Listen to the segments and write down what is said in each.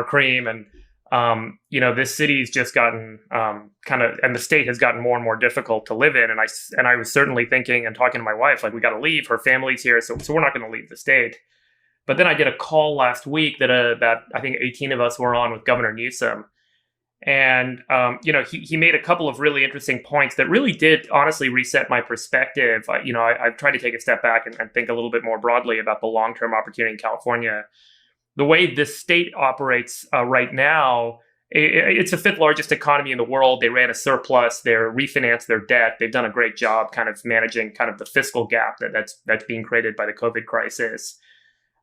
cream. And this city's just gotten and the state has gotten more and more difficult to live in. And I was certainly thinking and talking to my wife, like, we got to leave. Her family's here, so we're not going to leave the state. But then I get a call last week that I think 18 of us were on with Governor Newsom. And, he made a couple of really interesting points that really did honestly reset my perspective. I've tried to take a step back and think a little bit more broadly about the long-term opportunity in California. The way this state operates right now, it's the fifth largest economy in the world. They ran a surplus. They're refinanced their debt. They've done a great job kind of managing kind of the fiscal gap that's being created by the COVID crisis.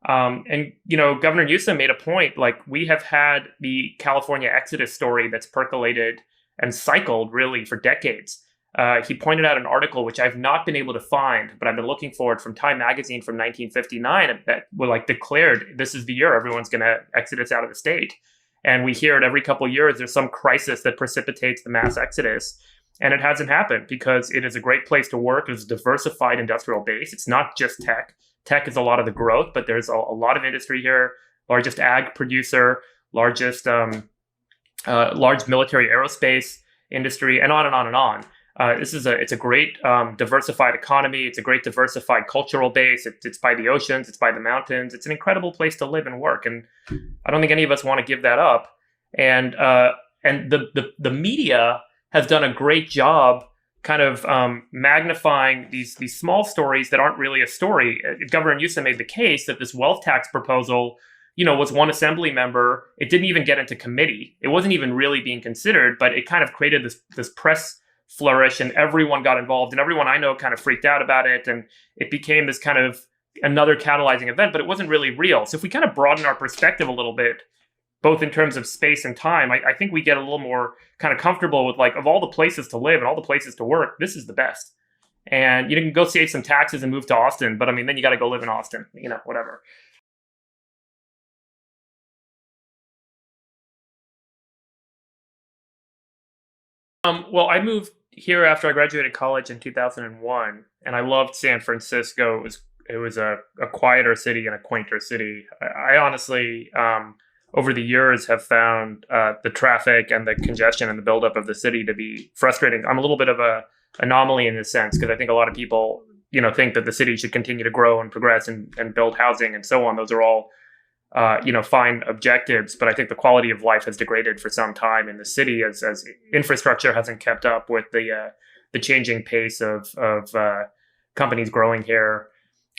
Governor Newsom made a point, like, we have had the California exodus story that's percolated and cycled really for decades. He pointed out an article, which I've not been able to find, but I've been looking for it, from Time Magazine from 1959, that were declared this is the year everyone's going to exodus out of the state. And we hear it every couple of years. There's some crisis that precipitates the mass exodus. And it hasn't happened because it is a great place to work. It's a diversified industrial base. It's not just tech. Tech is a lot of the growth, but there's a lot of industry here. Largest ag producer, largest large military aerospace industry, and on and on and on. It's a great diversified economy. It's a great diversified cultural base. It's by the oceans. It's by the mountains. It's an incredible place to live and work. And I don't think any of us want to give that up. And the media has done a great job kind of magnifying these small stories that aren't really a story. Governor Newsom made the case that this wealth tax proposal, was one assembly member. It didn't even get into committee. It wasn't even really being considered, but it kind of created this press flourish, and everyone got involved, and everyone I know kind of freaked out about it, and it became this kind of another catalyzing event, but it wasn't really real. So if we kind of broaden our perspective a little bit, both in terms of space and time, I think we get a little more kind of comfortable with, like, of all the places to live and all the places to work, this is the best. And you can go save some taxes and move to Austin, but I mean, then you got to go live in Austin, whatever. Well, I moved here after I graduated college in 2001, and I loved San Francisco. It was a quieter city and a quainter city. I honestly, over the years, have found the traffic and the congestion and the buildup of the city to be frustrating. I'm a little bit of a anomaly in this sense, because I think a lot of people, think that the city should continue to grow and progress and build housing and so on. Those are all, fine objectives. But I think the quality of life has degraded for some time in the city as infrastructure hasn't kept up with the changing pace of companies growing here.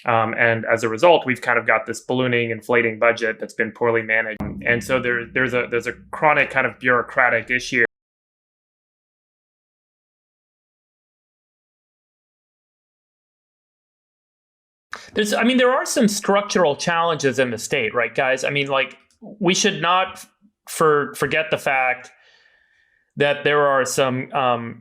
And as a result, we've kind of got this ballooning, inflating budget that's been poorly managed. And so there's a chronic kind of bureaucratic issue. There are some structural challenges in the state, right, guys? I mean, like, we should not forget the fact that there are some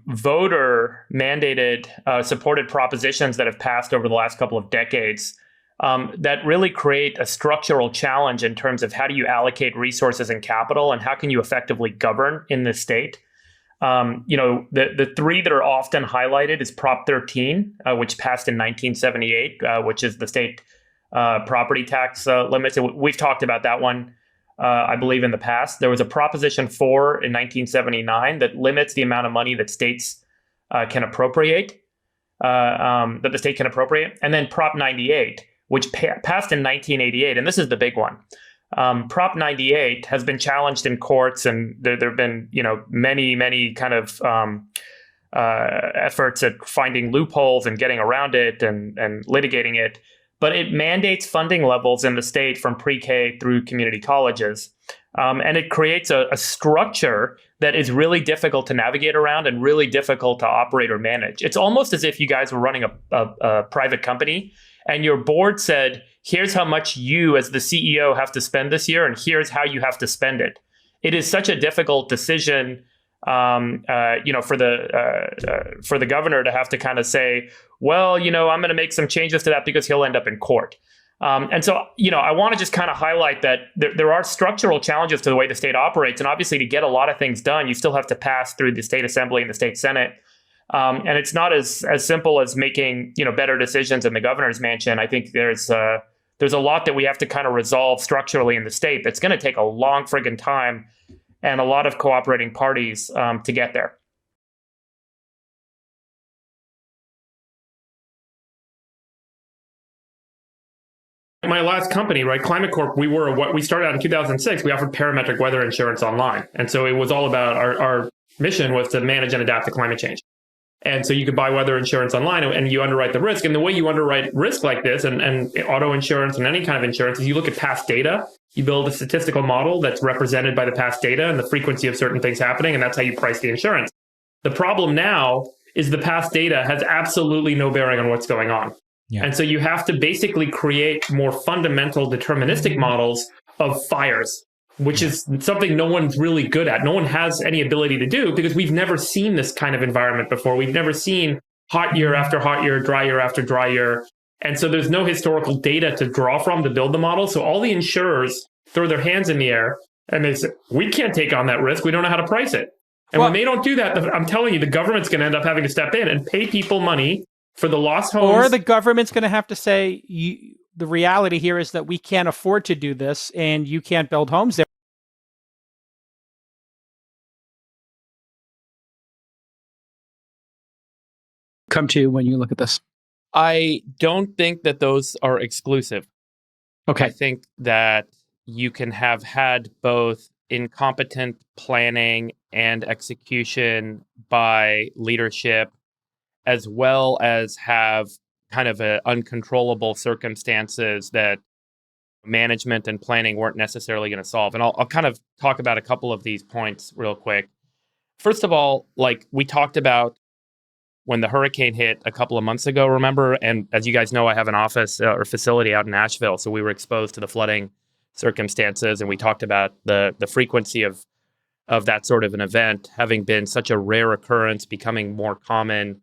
voter mandated, supported propositions that have passed over the last couple of decades that really create a structural challenge in terms of how do you allocate resources and capital, and how can you effectively govern in this state. The three that are often highlighted is Prop 13, which passed in 1978, which is the state property tax limits. We've talked about that one, I believe, in the past. There was a Proposition 4 in 1979 that limits the amount of money that states can appropriate, that the state can appropriate. And then Prop 98, which passed in 1988. And this is the big one. Prop 98 has been challenged in courts, and there have been, many kind of efforts at finding loopholes and getting around it and litigating it. But it mandates funding levels in the state from pre-K through community colleges. And it creates a structure that is really difficult to navigate around and really difficult to operate or manage. It's almost as if you guys were running a private company, and your board said, here's how much you as the CEO have to spend this year, and here's how you have to spend it. It is such a difficult decision, for the governor to have to kind of say, well, I'm going to make some changes to that because he'll end up in court. And so, I want to just kind of highlight that there are structural challenges to the way the state operates. And obviously, to get a lot of things done, you still have to pass through the state assembly and the state senate. And it's not as simple as making, better decisions in the governor's mansion. I think there's there's a lot that we have to kind of resolve structurally in the state that's going to take a long friggin' time and a lot of cooperating parties to get there. My last company, right, Climate Corp, we started out in 2006. We offered parametric weather insurance online. And so it was all about our mission was to manage and adapt to climate change. And so you could buy weather insurance online and you underwrite the risk. And the way you underwrite risk like this and auto insurance and any kind of insurance is you look at past data. You build a statistical model that's represented by the past data and the frequency of certain things happening. And that's how you price the insurance. The problem now is the past data has absolutely no bearing on what's going on. Yeah. And so you have to basically create more fundamental deterministic models of fires, which is something no one's really good at. No one has any ability to do because we've never seen this kind of environment before. We've never seen hot year after hot year, dry year after dry year. And so there's no historical data to draw from to build the model. So all the insurers throw their hands in the air and they say, we can't take on that risk. We don't know how to price it. And when they don't do that, I'm telling you, the government's going to end up having to step in and pay people money for the lost homes. Or the government's going to have to say, the reality here is that we can't afford to do this and you can't build homes there. Come to when you look at this? I don't think that those are exclusive. Okay. I think that you can have had both incompetent planning and execution by leadership, as well as have kind of uncontrollable circumstances that management and planning weren't necessarily going to solve. And I'll kind of talk about a couple of these points real quick. First of all, like we talked about when the hurricane hit a couple of months ago, remember? And as you guys know, I have an office or facility out in Nashville. So we were exposed to the flooding circumstances. And we talked about the frequency of that sort of an event having been such a rare occurrence, becoming more common.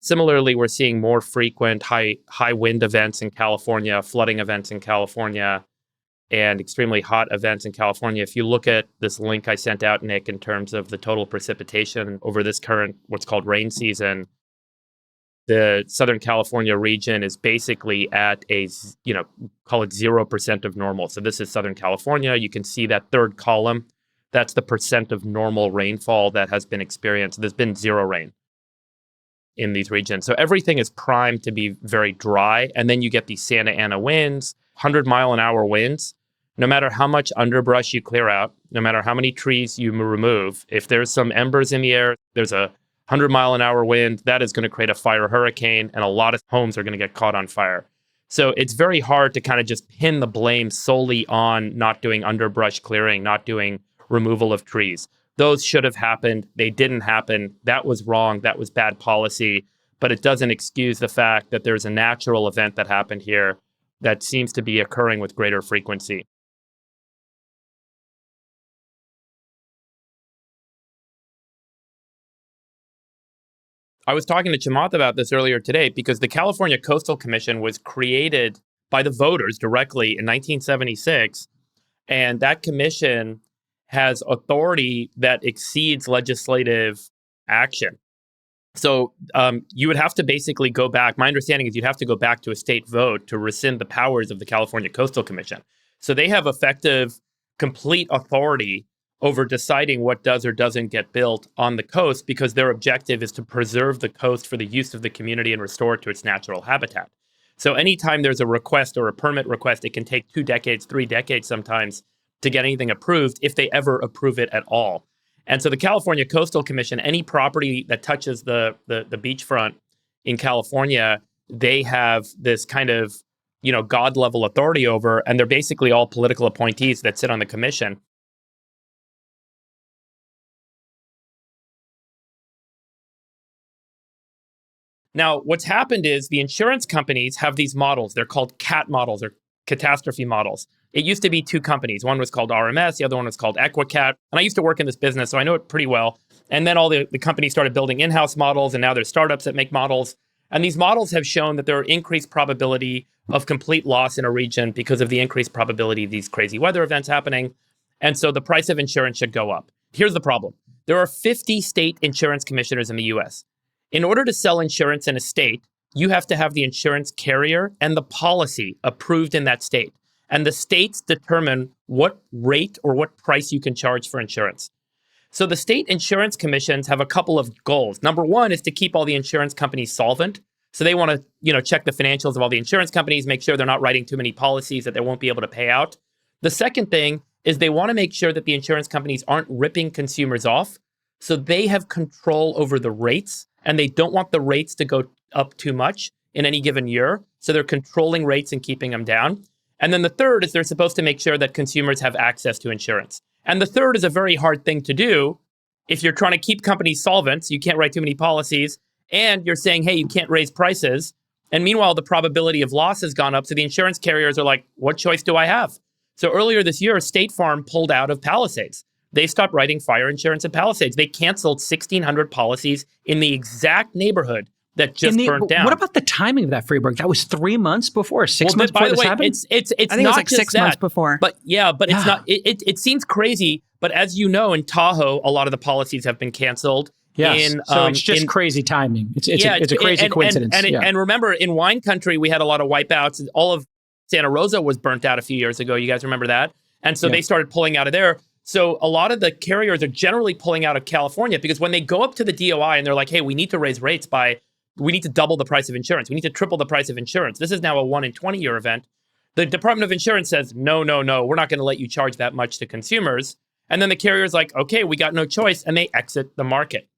Similarly, we're seeing more frequent high wind events in California, flooding events in California, and extremely hot events in California. If you look at this link I sent out, Nick, in terms of the total precipitation over this current, what's called rain season, the Southern California region is basically at call it 0% of normal. So this is Southern California. You can see that third column. That's the percent of normal rainfall that has been experienced. There's been zero rain in these regions. So everything is primed to be very dry. And then you get these Santa Ana winds, 100-mile-an-hour winds. No matter how much underbrush you clear out, no matter how many trees you remove, if there's some embers in the air, there's a 100-mile-an-hour wind, that is going to create a fire hurricane, and a lot of homes are going to get caught on fire. So it's very hard to kind of just pin the blame solely on not doing underbrush clearing, not doing removal of trees. Those should have happened. They didn't happen. That was wrong. That was bad policy. But it doesn't excuse the fact that there's a natural event that happened here that seems to be occurring with greater frequency. I was talking to Chamath about this earlier today because the California Coastal Commission was created by the voters directly in 1976. And that commission has authority that exceeds legislative action. So you would have to basically go back. My understanding is you'd have to go back to a state vote to rescind the powers of the California Coastal Commission. So they have effective, complete authority over deciding what does or doesn't get built on the coast because their objective is to preserve the coast for the use of the community and restore it to its natural habitat. So anytime there's a request or a permit request, it can take 2 decades, 3 decades sometimes to get anything approved if they ever approve it at all. And so the California Coastal Commission, any property that touches the beachfront in California, they have this kind of, God level authority over, and they're basically all political appointees that sit on the commission. Now, what's happened is the insurance companies have these models. They're called CAT models or catastrophe models. It used to be 2 companies. One was called RMS. The other one was called EquiCat. And I used to work in this business, so I know it pretty well. And then all the companies started building in-house models, and now there's startups that make models. And these models have shown that there are increased probability of complete loss in a region because of the increased probability of these crazy weather events happening. And so the price of insurance should go up. Here's the problem. There are 50 state insurance commissioners in the US. In order to sell insurance in a state, you have to have the insurance carrier and the policy approved in that state. And the states determine what rate or what price you can charge for insurance. So the state insurance commissions have a couple of goals. Number one is to keep all the insurance companies solvent. So they want to, check the financials of all the insurance companies, make sure they're not writing too many policies that they won't be able to pay out. The second thing is they want to make sure that the insurance companies aren't ripping consumers off. So they have control over the rates, and they don't want the rates to go up too much in any given year. So they're controlling rates and keeping them down. And then the third is they're supposed to make sure that consumers have access to insurance. And the third is a very hard thing to do if you're trying to keep companies solvent, so you can't write too many policies, and you're saying, hey, you can't raise prices. And meanwhile, the probability of loss has gone up. So the insurance carriers are like, what choice do I have? So earlier this year, State Farm pulled out of Palisades. They stopped writing fire insurance at Palisades. They canceled 1,600 policies in the exact neighborhood that just burnt down. What about the timing of that, Friedberg? That was 3 months before, 6 months before this happened? It's I think not it was like just 6 that, months before. But it's not. It seems crazy. But as you know, in Tahoe, a lot of the policies have been canceled. Yes. So it's just crazy timing. It's a crazy coincidence. And remember, in wine country, we had a lot of wipeouts. All of Santa Rosa was burnt out a few years ago. You guys remember that? And so they started pulling out of there. So a lot of the carriers are generally pulling out of California because when they go up to the DOI and they're like, hey, we need to raise rates we need to double the price of insurance. We need to triple the price of insurance. This is now a 1 in 20 year event. The Department of Insurance says, no, we're not going to let you charge that much to consumers. And then the carrier's like, okay, we got no choice. And they exit the market.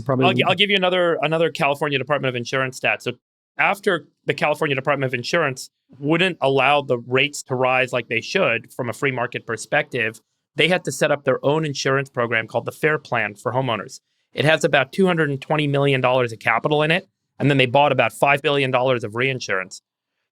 I'll give you another California Department of Insurance stat. So after the California Department of Insurance wouldn't allow the rates to rise like they should from a free market perspective, they had to set up their own insurance program called the FAIR Plan for homeowners. It has about $220 million of capital in it, and then they bought about $5 billion of reinsurance.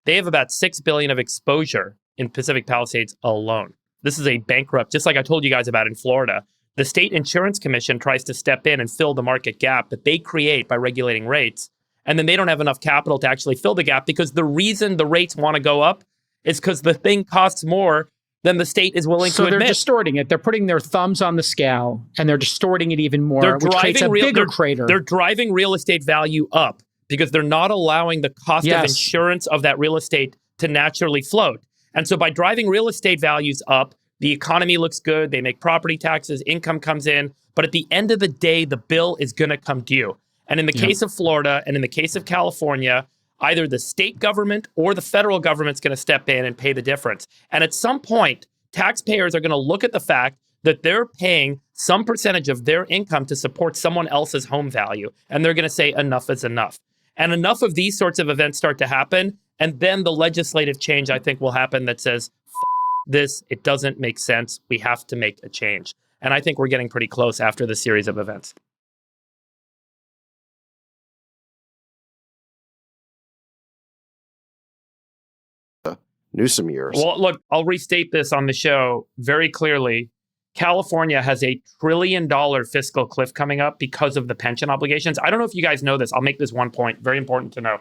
They have about $6 billion of exposure in Pacific Palisades alone. This is a bankrupt, just like I told you guys about in Florida. The State Insurance Commission tries to step in and fill the market gap that they create by regulating rates. And then they don't have enough capital to actually fill the gap because the reason the rates want to go up is because the thing costs more than the state is willing to admit. So they're distorting it. They're putting their thumbs on the scale and they're distorting it even more, which creates a bigger crater. They're driving real estate value up because they're not allowing the cost of insurance of that real estate to naturally float. And so by driving real estate values up, the economy looks good. They make property taxes, income comes in. But at the end of the day, the bill is going to come due. And in the case of Florida and in the case of California, either the state government or the federal government's going to step in and pay the difference. And at some point, taxpayers are going to look at the fact that they're paying some percentage of their income to support someone else's home value. And they're going to say enough is enough. And enough of these sorts of events start to happen. And then the legislative change, I think, will happen that says, this, it doesn't make sense. We have to make a change. And I think we're getting pretty close after the series of events. Newsom years. Well, look, I'll restate this on the show very clearly. California has a $1 trillion fiscal cliff coming up because of the pension obligations. I don't know if you guys know this. I'll make this one point. Very important to know.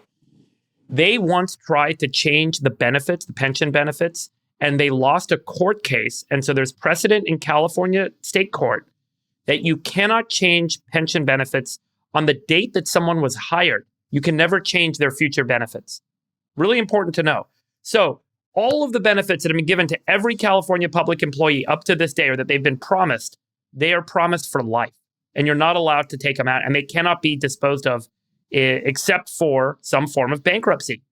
They once tried to change the benefits, the pension benefits, and they lost a court case. And so there's precedent in California state court that you cannot change pension benefits on the date that someone was hired. You can never change their future benefits. Really important to know. So all of the benefits that have been given to every California public employee up to this day, or that they've been promised, they are promised for life. And you're not allowed to take them out. And they cannot be disposed of except for some form of bankruptcy.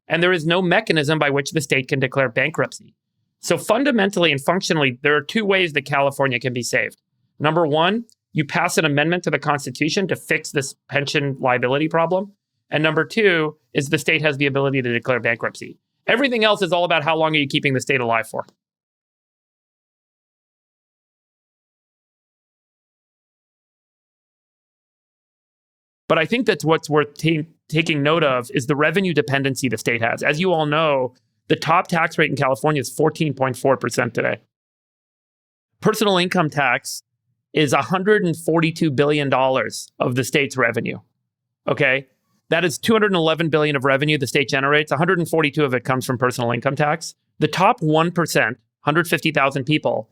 And there is no mechanism by which the state can declare bankruptcy. So fundamentally and functionally, there are two ways that California can be saved. Number one, you pass an amendment to the Constitution to fix this pension liability problem. And number two is the state has the ability to declare bankruptcy. Everything else is all about how long are you keeping the state alive for. But I think that's what's worth taking note of is the revenue dependency the state has. As you all know, the top tax rate in California is 14.4% today. Personal income tax is $142 billion of the state's revenue. Okay? That is $211 billion of revenue the state generates. 142 of it comes from personal income tax. The top 1%, 150,000 people,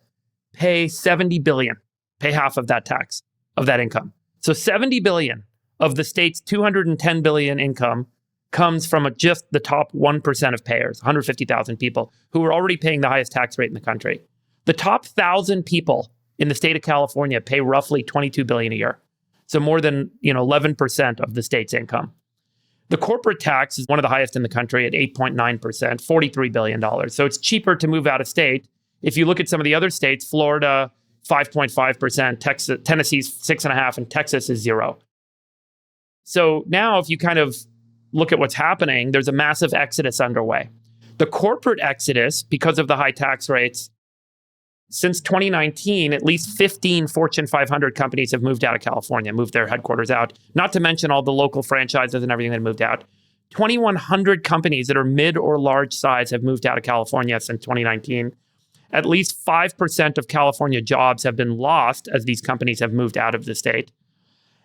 pay 70 billion, pay half of that tax, of that income. So 70 billion of the state's 210 billion income comes from just the top 1% of payers, 150,000 people who are already paying the highest tax rate in the country. The top 1,000 people in the state of California pay roughly 22 billion a year. So more than 11% of the state's income. The corporate tax is one of the highest in the country at 8.9%, $43 billion. So it's cheaper to move out of state. If you look at some of the other states, Florida, 5.5%, Texas, Tennessee's 6.5%, and Texas is 0. So now if you kind of look at what's happening, there's a massive exodus underway. The corporate exodus, because of the high tax rates, since 2019, at least 15 Fortune 500 companies have moved out of California, moved their headquarters out, not to mention all the local franchises and everything that moved out. 2,100 companies that are mid or large size have moved out of California since 2019. At least 5% of California jobs have been lost as these companies have moved out of the state.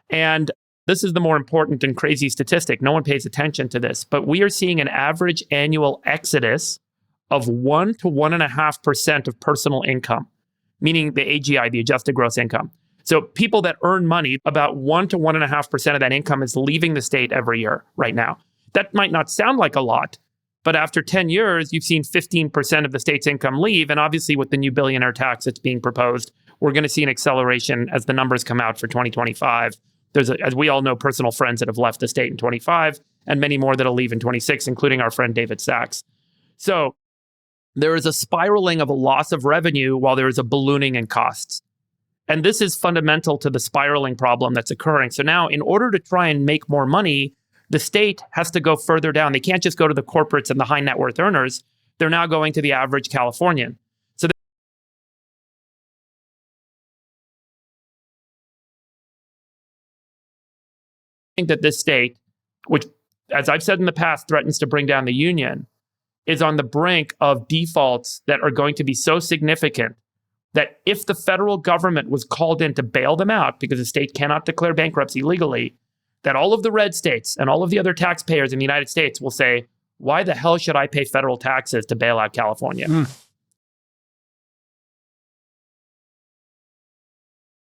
And this is the more important and crazy statistic. No one pays attention to this, but we are seeing an average annual exodus of 1 to 1.5% of personal income, meaning the AGI, the adjusted gross income. So people that earn money, about 1 to 1.5% of that income is leaving the state every year right now. That might not sound like a lot, but after 10 years, you've seen 15% of the state's income leave. And obviously with the new billionaire tax that's being proposed, we're going to see an acceleration as the numbers come out for 2025. There's, as we all know, personal friends that have left the state in 25 and many more that'll leave in 26, including our friend David Sachs. So there is a spiraling of a loss of revenue while there is a ballooning in costs. And this is fundamental to the spiraling problem that's occurring. So now, in order to try and make more money, the state has to go further down. They can't just go to the corporates and the high net worth earners. They're now going to the average Californian. So I think that this state, which, as I've said in the past, threatens to bring down the union, is on the brink of defaults that are going to be so significant that if the federal government was called in to bail them out, because the state cannot declare bankruptcy legally, that all of the red states and all of the other taxpayers in the United States will say, why the hell should I pay federal taxes to bail out California?